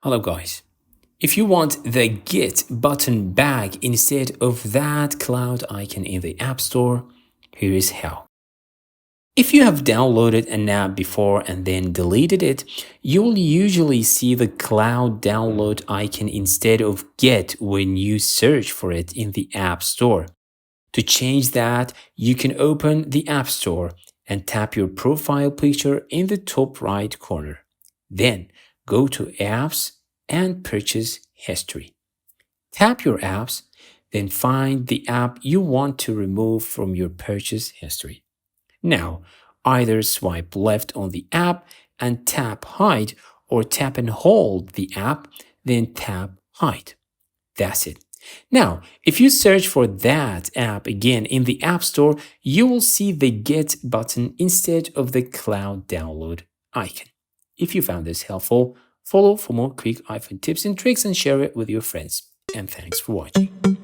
Hello guys. If you want the Get button back instead of that cloud icon in the App Store, here is how. If you have downloaded an app before and then deleted it, you'll usually see the cloud download icon instead of Get when you search for it in the App Store. To change that, you can open the App Store and tap your profile picture in the top right corner. Then go to Apps and Purchase History. Tap your apps, then find the app you want to remove from your purchase history. Now, either swipe left on the app and tap Hide, or tap and hold the app, then tap Hide. That's it. Now, if you search for that app again in the App Store, you will see the Get button instead of the cloud download icon. If you found this helpful, follow for more quick iPhone tips and tricks and share it with your friends. And thanks for watching.